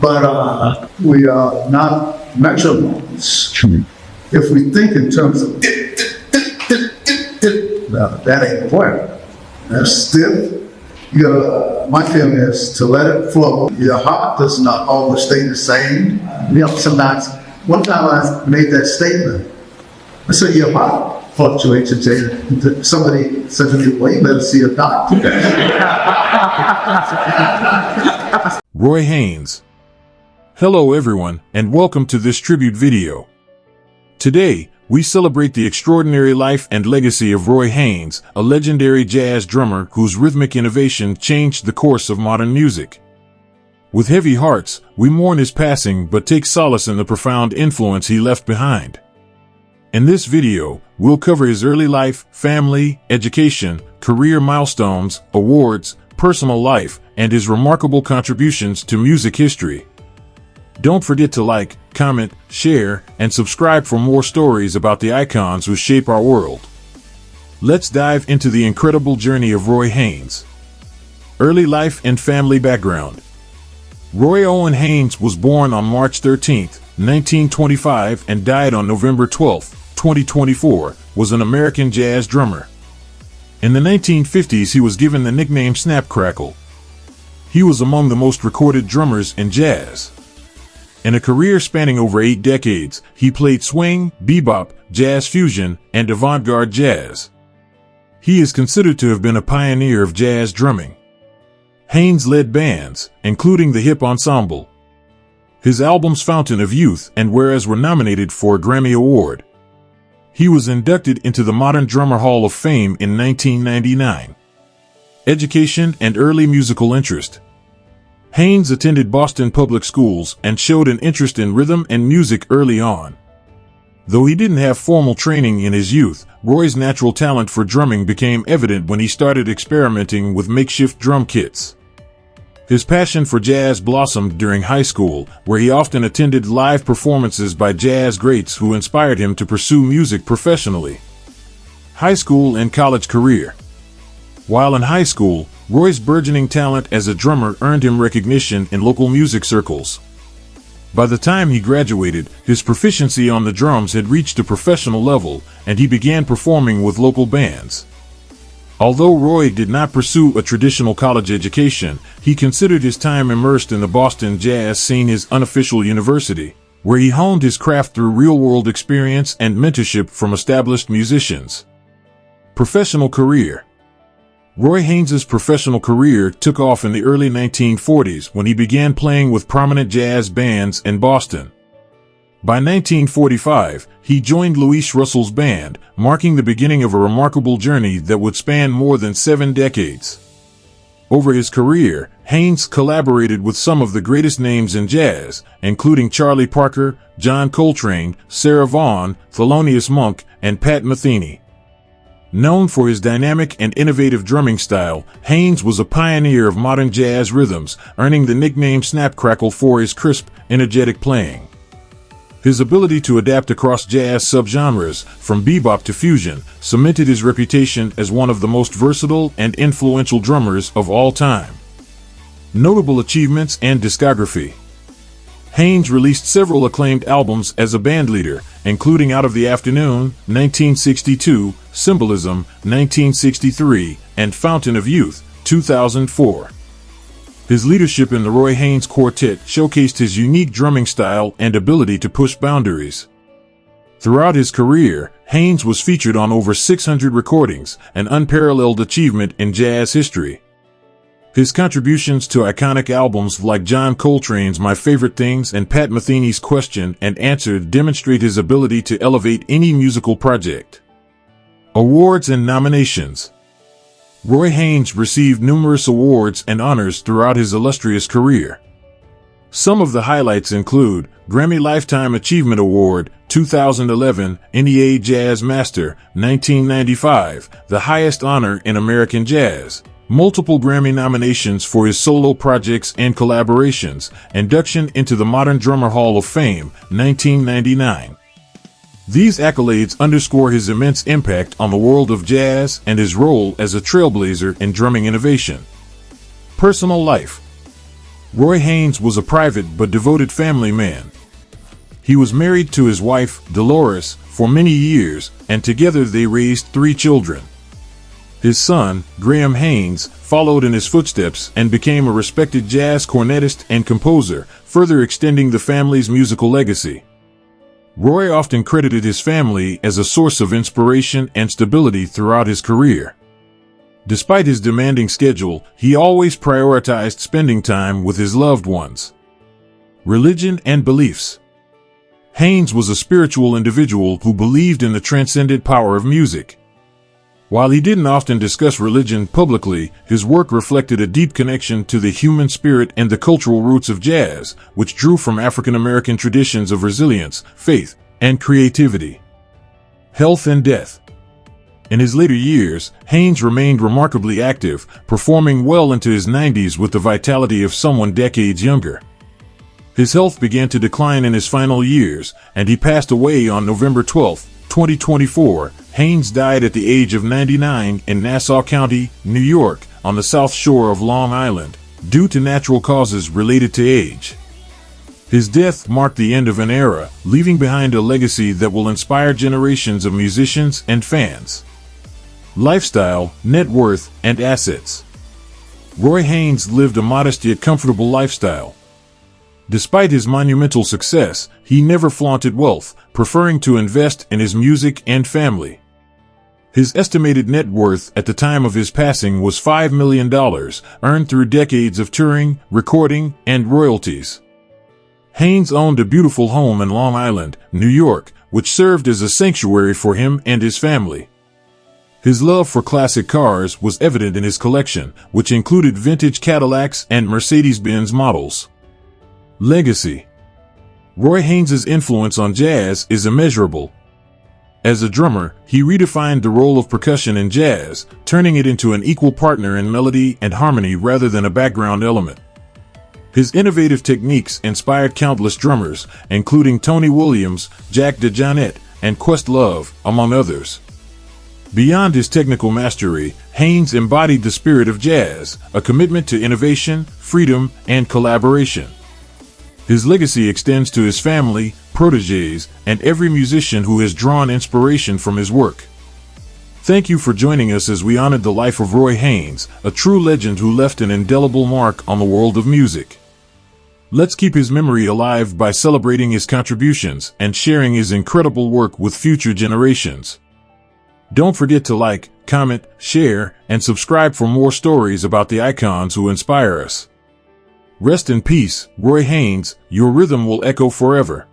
but we are not metronomes. If we think in terms of that ain't work. That's stiff. My feeling is to let it flow. Your heart does not always stay the same. Sometimes, one time I made that statement. I said, your heart fluctuates. And somebody said to me, well, you better see a doctor. Roy Haynes. Hello everyone, and welcome to this tribute video. Today, we celebrate the extraordinary life and legacy of Roy Haynes, a legendary jazz drummer whose rhythmic innovation changed the course of modern music. With heavy hearts, we mourn his passing but take solace in the profound influence he left behind. In this video, we'll cover his early life, family, education, career milestones, awards, personal life, and his remarkable contributions to music history. Don't forget to like, comment, share, and subscribe for more stories about the icons who shape our world. Let's dive into the incredible journey of Roy Haynes. Early life and family background. Roy Owen Haynes was born on March 13, 1925 and died on November 12, 2024, was an American jazz drummer. In the 1950s, he was given the nickname Snap Crackle. He was among the most recorded drummers in jazz. In a career spanning over 8 decades, he played swing, bebop, jazz fusion, and avant-garde jazz. He is considered to have been a pioneer of jazz drumming. Haynes led bands, including the Hip Ensemble. His albums Fountain of Youth and Whereas were nominated for a Grammy Award. He was inducted into the Modern Drummer Hall of Fame in 1999. Education and early musical interest. Haynes attended Boston public schools and showed an interest in rhythm and music early on. Though he didn't have formal training in his youth, Roy's natural talent for drumming became evident when he started experimenting with makeshift drum kits. His passion for jazz blossomed during high school, where he often attended live performances by jazz greats who inspired him to pursue music professionally. High school and college career. While in high school, Roy's burgeoning talent as a drummer earned him recognition in local music circles. By the time he graduated, his proficiency on the drums had reached a professional level, and he began performing with local bands. Although Roy did not pursue a traditional college education, he considered his time immersed in the Boston jazz scene his unofficial university, where he honed his craft through real-world experience and mentorship from established musicians. Professional career. Roy Haynes' professional career took off in the early 1940s when he began playing with prominent jazz bands in Boston. By 1945, he joined Louis Russell's band, marking the beginning of a remarkable journey that would span more than 7 decades. Over his career, Haynes collaborated with some of the greatest names in jazz, including Charlie Parker, John Coltrane, Sarah Vaughan, Thelonious Monk, and Pat Metheny. Known for his dynamic and innovative drumming style, Haynes was a pioneer of modern jazz rhythms, earning the nickname Snap Crackle for his crisp, energetic playing. His ability to adapt across jazz subgenres, from bebop to fusion, cemented his reputation as one of the most versatile and influential drummers of all time. Notable achievements and discography. Haynes released several acclaimed albums as a bandleader, including Out of the Afternoon, 1962, Symbolism, 1963, and Fountain of Youth, 2004. His leadership in the Roy Haynes Quartet showcased his unique drumming style and ability to push boundaries. Throughout his career, Haynes was featured on over 600 recordings, an unparalleled achievement in jazz history. His contributions to iconic albums like John Coltrane's My Favorite Things and Pat Metheny's Question and Answer demonstrate his ability to elevate any musical project. Awards and nominations. Roy Haynes received numerous awards and honors throughout his illustrious career. Some of the highlights include Grammy Lifetime Achievement Award, 2011, NEA Jazz Master, 1995, the highest honor in American jazz. Multiple Grammy nominations for his solo projects and collaborations, induction into the Modern Drummer Hall of Fame, 1999. These accolades underscore his immense impact on the world of jazz and his role as a trailblazer in drumming innovation. Personal life. Roy Haynes was a private but devoted family man. He was married to his wife, Dolores, for many years, and together they raised 3 children. His son, Graham Haynes, followed in his footsteps and became a respected jazz cornetist and composer, further extending the family's musical legacy. Roy often credited his family as a source of inspiration and stability throughout his career. Despite his demanding schedule, he always prioritized spending time with his loved ones. Religion and beliefs. Haynes was a spiritual individual who believed in the transcendent power of music. While he didn't often discuss religion publicly, his work reflected a deep connection to the human spirit and the cultural roots of jazz, which drew from African American traditions of resilience, faith, and creativity. Health and death. In his later years, Haynes remained remarkably active, performing well into his 90s with the vitality of someone decades younger. His health began to decline in his final years, and he passed away on November 12, 2024. Haynes died at the age of 99 in Nassau County, New York, on the South Shore of Long Island, due to natural causes related to age. His death marked the end of an era, leaving behind a legacy that will inspire generations of musicians and fans. Lifestyle, net worth, and assets. Roy Haynes lived a modest yet comfortable lifestyle. Despite his monumental success, he never flaunted wealth, preferring to invest in his music and family. His estimated net worth at the time of his passing was $5 million, earned through decades of touring, recording, and royalties. Haynes owned a beautiful home in Long Island, New York, which served as a sanctuary for him and his family. His love for classic cars was evident in his collection, which included vintage Cadillacs and Mercedes-Benz models. Legacy. Roy Haynes' influence on jazz is immeasurable. As a drummer, he redefined the role of percussion in jazz, turning it into an equal partner in melody and harmony rather than a background element. His innovative techniques inspired countless drummers, including Tony Williams, Jack DeJohnette, and Questlove, among others. Beyond his technical mastery, Haynes embodied the spirit of jazz, a commitment to innovation, freedom, and collaboration. His legacy extends to his family, protégés, and every musician who has drawn inspiration from his work. Thank you for joining us as we honored the life of Roy Haynes, a true legend who left an indelible mark on the world of music. Let's keep his memory alive by celebrating his contributions and sharing his incredible work with future generations. Don't forget to like, comment, share, and subscribe for more stories about the icons who inspire us. Rest in peace, Roy Haynes, your rhythm will echo forever.